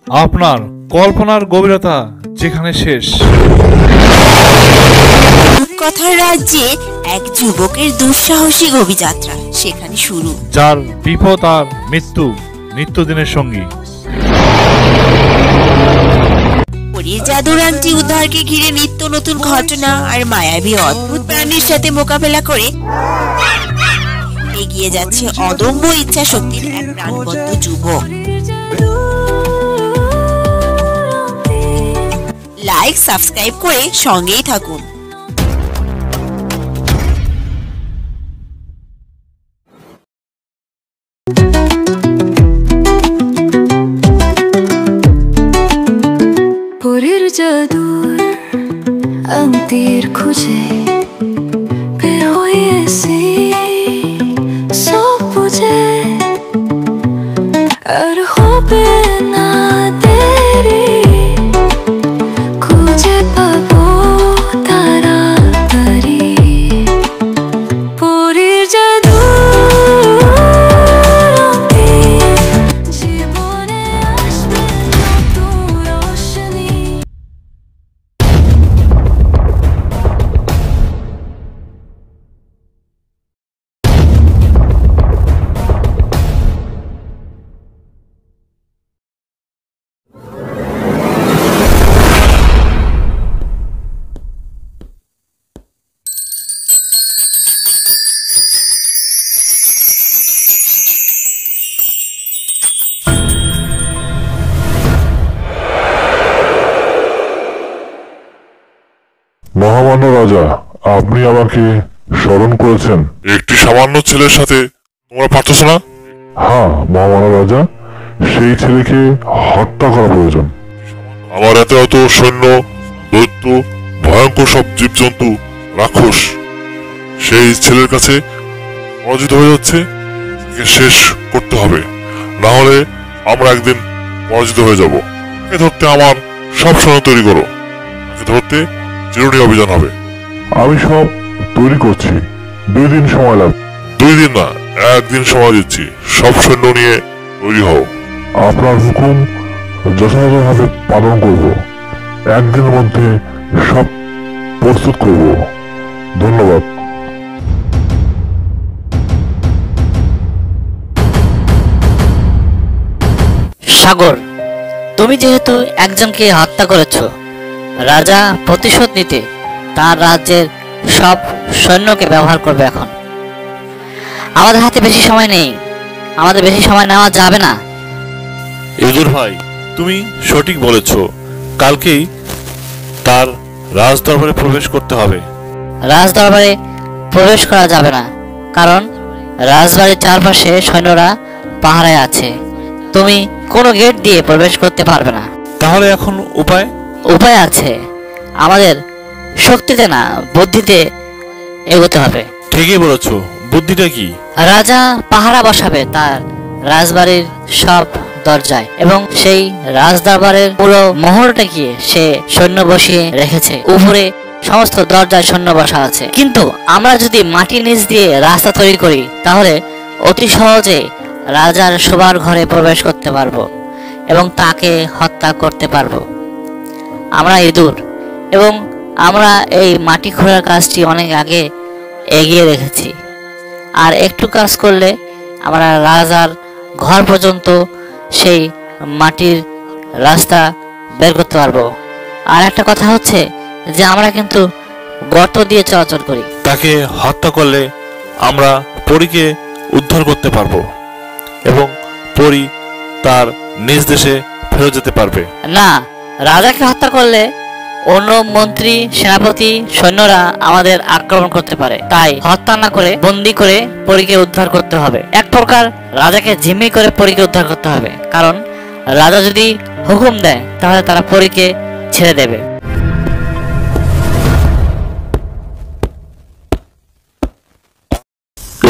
আপনার কল্পনার গভীরতা যেখানে শেষ। কথার রাজ্যে এক যুবকের দুঃসাহসিক অভিযাত্রা সেখানে শুরু, যার বিপদ আর মৃত্যু নিত্যদিনের সঙ্গী। পরীর জাদুর আংটি উদ্ধারকে ঘিরে নিত্য নতুন ঘটনা আর মায়াবী অদ্ভুত প্রাণীর সাথে মোকাবেলা করে এগিয়ে যাচ্ছে অদম্য ইচ্ছা শক্তির এক প্রাণবন্ত যুবক। লাইক সাবস্ক্রাইব করে সঙ্গেই থাকুন। পরীর জাদুর আংটির খুঁজে বের হয়েছি সব বুঝে, আর হবে না দেরি, খুঁজে পাবো তাড়াতাড়ি পরীর জাদু। জীবনে আসবে নতুন রোশনি। মহামান্য রাজা, আপনি আমাকে স্মরণ করেছেন। একটি সামান্য ছেলের সাথে তোমরা পারতেছো না? হ্যাঁ মহামান্য রাজা, সেই ছেলেকে হত্যা করা প্রয়োজন। আমার এত এত সৈন্য, দৈত্য, ভয়ঙ্কর সব জীবজন্তু, রাক্ষস সেই ছেলের কাছে পরাজিত হয়ে যাচ্ছে। একে শেষ করতে হবে, না হলে আমরা একদিন পরাজিত হয়ে যাব। একে ধরতে আমার সব সৈন্য তৈরি করো। একে ধরতে চিরুনি অভিযান হবে। আমি সব তৈরি করছি, 2 দিন সময় লাগবে। 2 দিন না, 1 দিন সময় দিচ্ছি। সব সৈন্য নিয়ে তৈরি হও। আপনার হুকুম যথাযথভাবে পালন করব। 1 দিনের মধ্যে সব প্রস্তুত করব। ধন্যবাদ। সাগর, তুমি যেহেতু একজনকে হত্যা করেছ, রাজা প্রতিশোধ নিতে তার রাজ্যের সব সৈন্যকে ব্যবহার করবে। এখন আমাদের হাতে বেশি সময় নেই, আমাদের বেশি সময় নেওয়া যাবে না। ইঁদুর ভাই, তুমি সঠিক বলেছ। কালকেই তার রাজ দরবারে প্রবেশ করতে হবে। রাজ দরবারে প্রবেশ করা যাবে না, কারণ রাজবাড়ির চারপাশে সৈন্যরা পাহারায় আছে। তুমি কোনো গেট দিয়ে প্রবেশ করতে পারবে না। তাহলে এখন উপায়? উপায় আছে, আমাদের শক্তিতে না বুদ্ধিতে এগোতে হবে। ঠিকই বলেছ, বুদ্ধিটা কি? রাজা পাহারা বসাবে তার রাজবাড়ির সব দরজায়, এবং সেই রাজদরবারের পুরো মহলটাকে সে সৈন্য বসিয়ে রেখেছে। উপরে সমস্ত দরজায় সৈন্য বসা আছে। কিন্তু আমরা যদি মাটির নিচ দিয়ে রাস্তা তৈরি করি, তাহলে অতি সহজে রাজার শোবার ঘরে প্রবেশ করতে পারবো এবং তাকে হত্যা করতে পারবো। আমরা ইঁদুর, এবং আমরা এই মাটি খোঁড়ার কাজটি অনেক আগে এগিয়ে রেখেছি। আর একটু কাজ করলে আমরা রাজার ঘর পর্যন্ত সেই মাটির রাস্তা বের করতে পারবো। আর একটা কথা হচ্ছে যে আমরা কিন্তু গর্ত দিয়ে চলাচল করি। তাকে হত্যা করলে আমরা পরীকে উদ্ধার করতে পারবো এবং পরী তার নিজ দেশে ফেরত যেতে পারবে। না, রাজাকে হত্যা করলে অন্য মন্ত্রী, সেনাপতি, সৈন্যরা আমাদের আক্রমণ করতে পারে। তাই হত্যা না করে বন্দি করে পরীকে উদ্ধার করতে হবে। এক প্রকার রাজাকে জিম্মি করে পরীকে উদ্ধার করতে হবে, কারণ রাজা যদি হুকুম দেয় তাহলে তারা পরীকে ছেড়ে দেবে।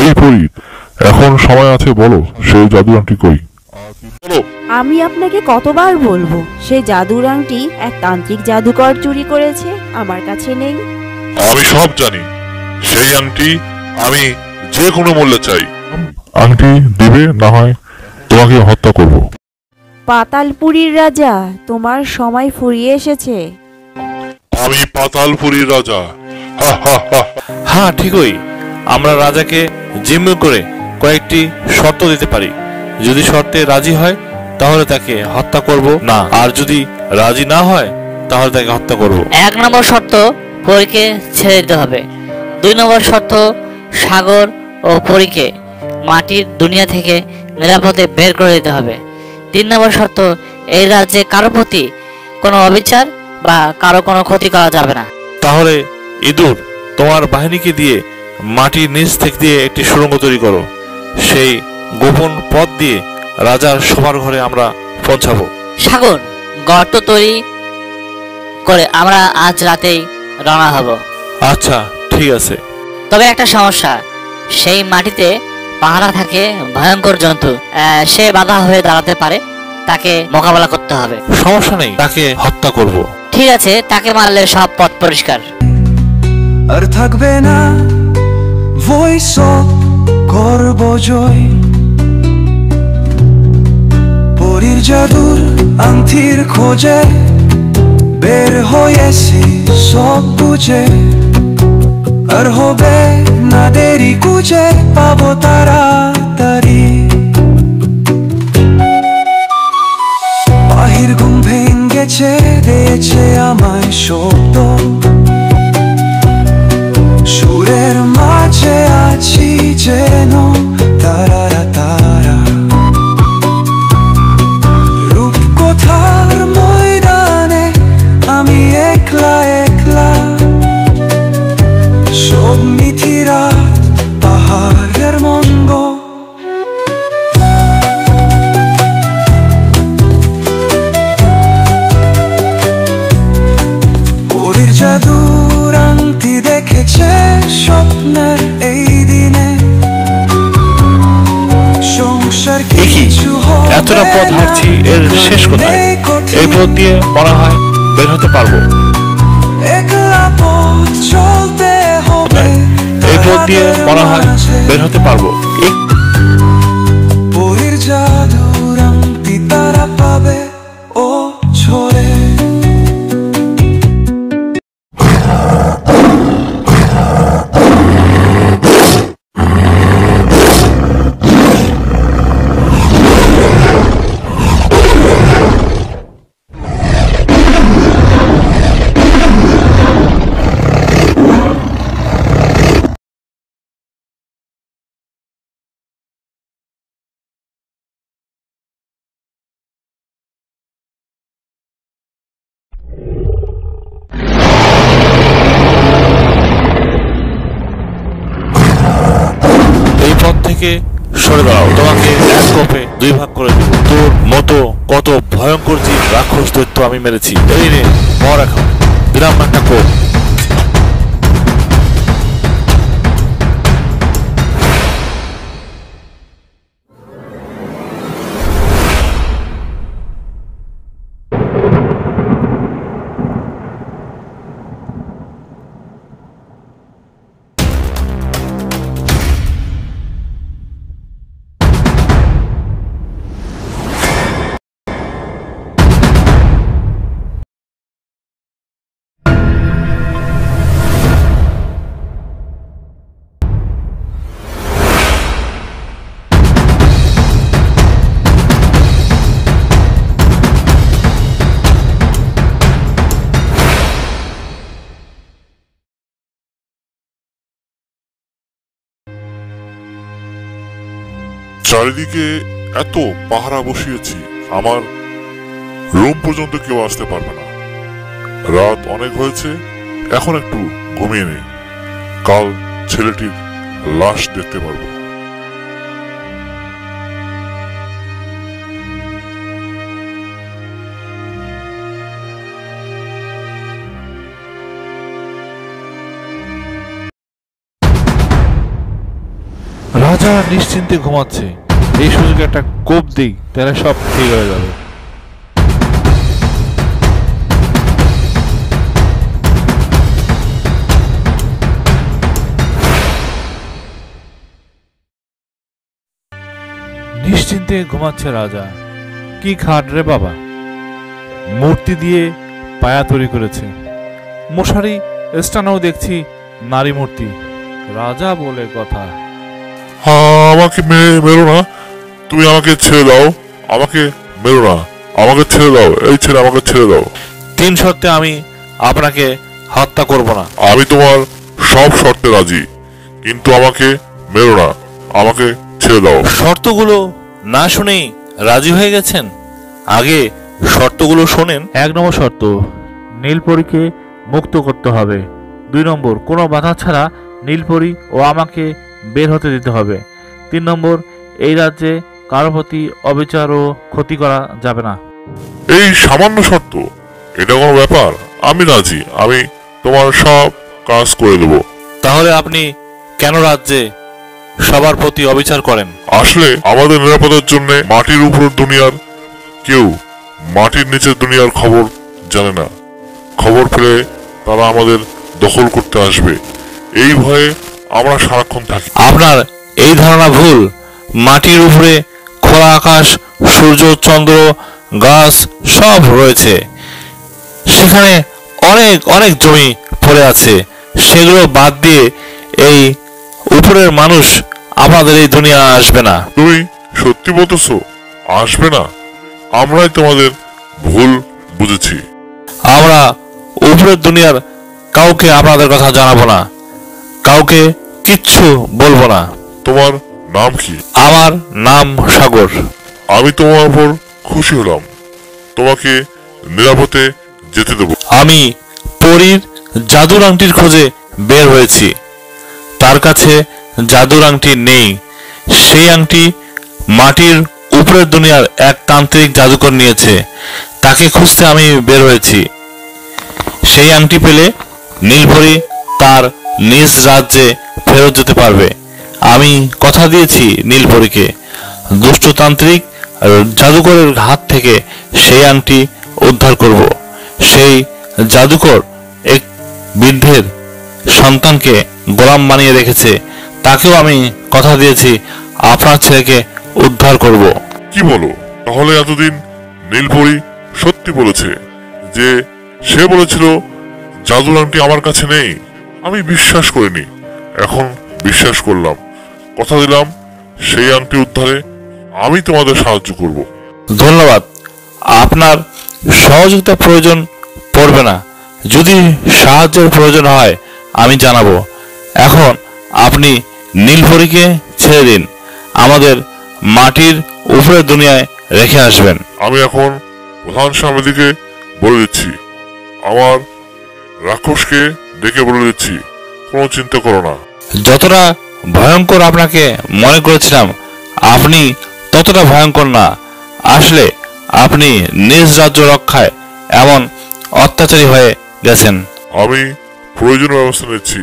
এই পরি, এখন সময় আছে, বলো সেই জাদু আংটি কই? আমি আপনাকে কতবার বলবো, সেই জাদুর আংটি এক তান্ত্রিক জাদুকর চুরি করেছে, আমার কাছে নেই। আমি সব জানি। সেই আংটি আমি যে কোনো মূল্যে চাই। আংটি দিবে, না হয় তোমাকে হত্যা করব। পাতালপুরীর রাজা, তোমার সময় ফুরিয়ে এসেছে। আমি পাতালপুরীর রাজা। হা হা হা। হ্যাঁ, ঠিকই। আমরা রাজাকে জিম্মি করে কয়েকটি শর্ত দিতে পারি। যদি শর্তে রাজি হয় তাহলে তাকে হত্যা করব না, আর যদি রাজি না হয় তাহলে তাকে হত্যা করব। 1 নম্বর শর্ত, পরীকে ছেড়ে দিতে হবে। 2 নম্বর শর্ত, সাগর ও পরীকে মাটির দুনিয়া থেকে নিরাপদে বের করে দিতে হবে। 3 নম্বর শর্ত, এই রাজ্যে কারো প্রতি কোনো অবিচার বা কারো কোনো ক্ষতি করা যাবে না। তাহলে ইঁদুর, তোমার বাহিনীকে দিয়ে মাটির নিচ থেকে দিয়ে একটি সুড়ঙ্গ তৈরি করো। সেই গোপন পথ দিয়ে রাজার সবার ঘরে আমরা পৌঁছাবো। সাগর, গর্ত তৈরি করে আমরা আজ রাতেই রওনা হব। আচ্ছা, ঠিক আছে। তবে একটা সমস্যা, সেই মাটিতে পাহারা থাকে ভয়ঙ্কর জন্তু। সে বাধা হয়ে দাঁড়াতে পারে, তাকে মোকাবেলা করতে হবে। সমস্যা নেই, তাকে হত্যা করব। ঠিক আছে, তাকে মারলে সব পথ পরিষ্কার। আর থাকবে না ভয়েস অফ করব জয়, পরীর জাদুর আংটির খোঁজে বের হয়েছি সব বুঝে, আর হবে না দেরি, খুঁজে পাবো তাড়াতাড়ি। বাহির ঘুম ভেঙেছে, দিয়েছে আমায় শব্দ, সুরের মাঝে আছি যেন তারারা তারা। রূপকথার ময়দানে আমি একলা একলা, সব মিথিরা পাহাড়ের মঙ্গ। পরীর জাদুর আংটি দেখেছে স্বপ্নের এই দিনে, সংসার কিছু হবে না, এতটা পথ হাঁটছি, এর শেষ কোথায়? এই পথ দিয়ে মনে হয় বের হতে পারবো। একলা পথ চলতে হবে, এই পথ দিয়ে মনে হয় বের হতে পারবো। পরীর জাদুর আংটি তারা পাবে ও ছড়ে। থেকে সরে দাঁড়াও, তোমাকে এক কোপে 2 ভাগ করে দেব। তোর মতো কত ভয়ঙ্কর জীব রাক্ষস দৈত্য আমি মেরেছি। এই নে, মর এখন। দিলাম একটা কোপ। চারিদিকে এত পাহারা বসিয়েছি, আমার রুম পর্যন্ত কেউ আসতে পারবে না। রাত অনেক হয়েছে, এখন একটু ঘুমিয়ে নেই, কাল ছেলেটির লাশ দেখতে পারবো। রাজা নিশ্চিন্তে ঘুমাচ্ছে, এই সুযোগে একটা কোপ দিই, তাহলে সব ঠিক হয়ে যাবে। নিশ্চিন্তে ঘুমাচ্ছে রাজা, কি খাট রে বাবা, মূর্তি দিয়ে পায়া তৈরি করেছে, মশারি স্টানাও দেখছি নারী মূর্তি, রাজা বলে কথা। আমাকে মেরো না, তুমি আমাকে ছেড়ে দাও, আমাকে মেরো না, আমাকে ছেড়ে দাও, এই ছেলে আমাকে ছেড়ে দাও। 3 শর্তে আমি আপনাকে হত্যা করব না। আমি তোমার সব শর্তে রাজি, কিন্তু আমাকে মেরো না, আমাকে ছেড়ে দাও। শর্তগুলো না শুনেই রাজি হয়ে গেছেন? আগে শর্তগুলো শোনেন। 1 নম্বর শর্ত, নীলপরীকে মুক্ত করতে হবে। 2 নম্বর, কোনো বাধা ছাড়া নীলপরী ও আমাকে বের হতে দিতে হবে। 3 নম্বর, এই রাজ্যে কারো প্রতি অবিচার ও ক্ষতি করা যাবে না। এই সামান্য শর্ত, এটা কোনো ব্যাপার? আমি রাজি, আমি তোমার সব কাজ করে দেব। তাহলে আপনি কেন রাজ্যে সবার প্রতি অবিচার করেন? আসলে আমাদের নিরাপদের জন্য মাটির উপর দুনিয়ার কেউ মাটির নিচের দুনিয়ার খবর জানে না। খবর পেলে তারা আমাদের দখল করতে আসবে, এই ভয়ে আমরা সারাক্ষণ থাকি। আপনার এই ধারণা ভুল। মাটির উপরে খোলা আকাশ, সূর্য, চন্দ্র, গাছ সব রয়েছে। সেখানে অনেক অনেক জমি পড়ে আছে। সেগুলো বাদ দিয়ে এই উপরের মানুষ আমাদের এই দুনিয়া আসবে না। তুমি সত্যি বলতেছো আসবে না? আমরাই তোমাদের ভুল বুঝেছি। আমরা উপরের দুনিয়ার কাউকে আপনাদের কথা জানাবো না, কাউকে কিচ্ছু বলবো না। তোমার নাম কি? আমার নাম সাগর। আমি তোমার উপর খুশি হলাম, তোমাকে নিরাপদে যেতে দেব। আমি পরীর জাদুর আংটির খোঁজে বের হয়েছি। তার কাছে জাদুর আংটি নেই। সেই আংটি মাটির উপরের দুনিয়ার এক তান্ত্রিক জাদুকর নিয়েছে। তাকে খুঁজতে আমি বের হয়েছি। সেই আংটি পেলে নীলপরী তার নিজ রাজ্যে ফেরত যেতে পারবে। আমি কথা দিয়েছি নীলপরীকে। দুষ্টতান্ত্রিক জাদুকরের হাত থেকে সেই আংটি উদ্ধার করব। সেই জাদুকর এক বৃদ্ধের সন্তানকে গোলাম বানিয়ে রেখেছে। তাকেও আমি কথা দিয়েছি আপনার ছেলেকে উদ্ধার করব। কি বলো? তাহলে এতদিন নীলপরী সত্যি বলেছে যে সে বলেছিল জাদুর আংটি আমার কাছে নেই। আমি বিশ্বাস করিনি, এখন বিশ্বাস করলাম। কথা দিলাম সেই আংটি উদ্ধারে আমি তোমাদের সাহায্য করব। ধন্যবাদ। আপনার সহযোগিতা প্রয়োজন পড়বে না। যদি সাহায্যের প্রয়োজন হয় আমি জানাবো। এখন আপনি নীলপরীকে ছেড়ে দিন, আমাদের মাটির উপরের দুনিয়ায় রেখে আসবেন। আমি এখন প্রধান স্বামীদিকে বলে দিচ্ছি, আমার রাক্ষসকে ডেকে বলে দিচ্ছি, কোনো চিন্তা করো না। যতটা ভয়ঙ্কর আপনাকে মনে করেছিলাম আপনি ততটা ভয়ঙ্কর না। আসলে আপনি নিজ রাজ্য রক্ষায় এমন অত্যাচারী হয়ে গেছেন। আমি প্রয়োজনীয় ব্যবস্থা নিচ্ছি,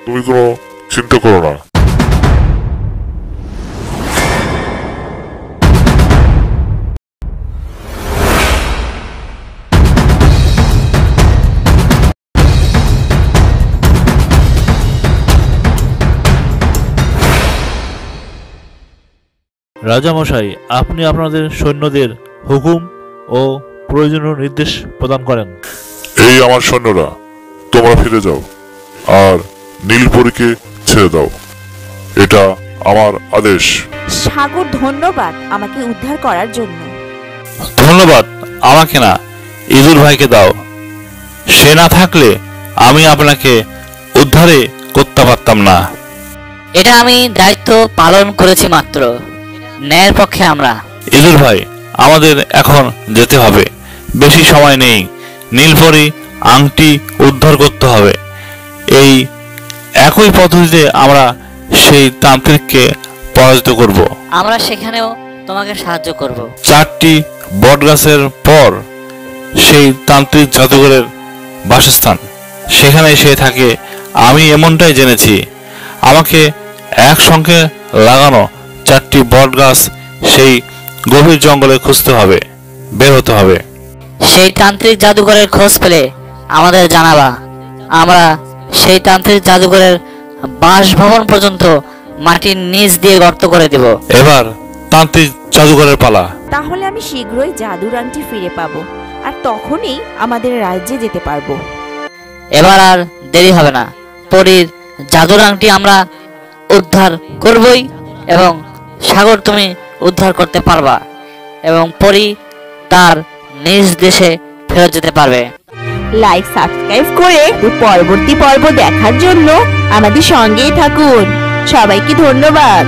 তুমি কোনো চিন্তা করো না। রাজামশাই, আপনি আপনাদের সৈন্যদের হুকুম ও প্রয়োজনীয় নির্দেশ প্রদান করেন। এই আমার সৈন্যরা, তোমরা ফিরে যাও আর নীলপরীকে ছেড়ে দাও, এটা আমার আদেশ। সাগর, ধন্যবাদ আমাকে উদ্ধার করার জন্য। ধন্যবাদ আমাকে না, ইঁদুর ভাইকে দাও। সে না থাকলে আমি আপনাকে উদ্ধারে করতে পারতাম না। এটা আমি দায়িত্ব পালন করেছি মাত্র, ন্যায়ের পক্ষে আমরা। ইঁদুর ভাই, আমাদের এখন যেতে হবে, বেশি সময় নেই। নীলপরী আংটি উদ্ধার করতে হবে। এই একই পদ্ধতিতে আমরা সেই তান্ত্রিককে পরাজিত করব। আমরা সেখানেও তোমাকে সাহায্য করব। 4টি বটগাছের পর সেই তান্ত্রিক জাদুঘরের বাসস্থান, সেখানে সে থাকে। আমি এমনটাই জেনেছি। আমাকে একসঙ্গে লাগানো 4টি বটগাছ সেই গভীর জঙ্গলে খুঁজতে হবে, বের হতে হবে। সেই তান্ত্রিক জাদুঘরের খোঁজ পেলে আমাদের জানাবা। আমরা সেই তান্ত্রিক জাদুঘরের বাসভবন পর্যন্ত মাটির নিচ দিয়ে গর্ত করে দেব। এবার তান্ত্রিক জাদুঘরের পালা। তাহলে আমি শীঘ্রই জাদুর আংটি ফিরে পাবো, আর তখনই আমাদের রাজ্যে যেতে পারবো। এবার আর দেরি হবে না, পরীর জাদুর আংটি আমরা উদ্ধার করবই এবং সাগর তুমি উদ্ধার করতে পারবা এবং পরী তার নিজ দেশে ফেরত যেতে পারবে। লাইক সাবস্ক্রাইব করে পরবর্তী পর্ব দেখার জন্য আমাদের সঙ্গেই থাকুন। সবাইকে ধন্যবাদ।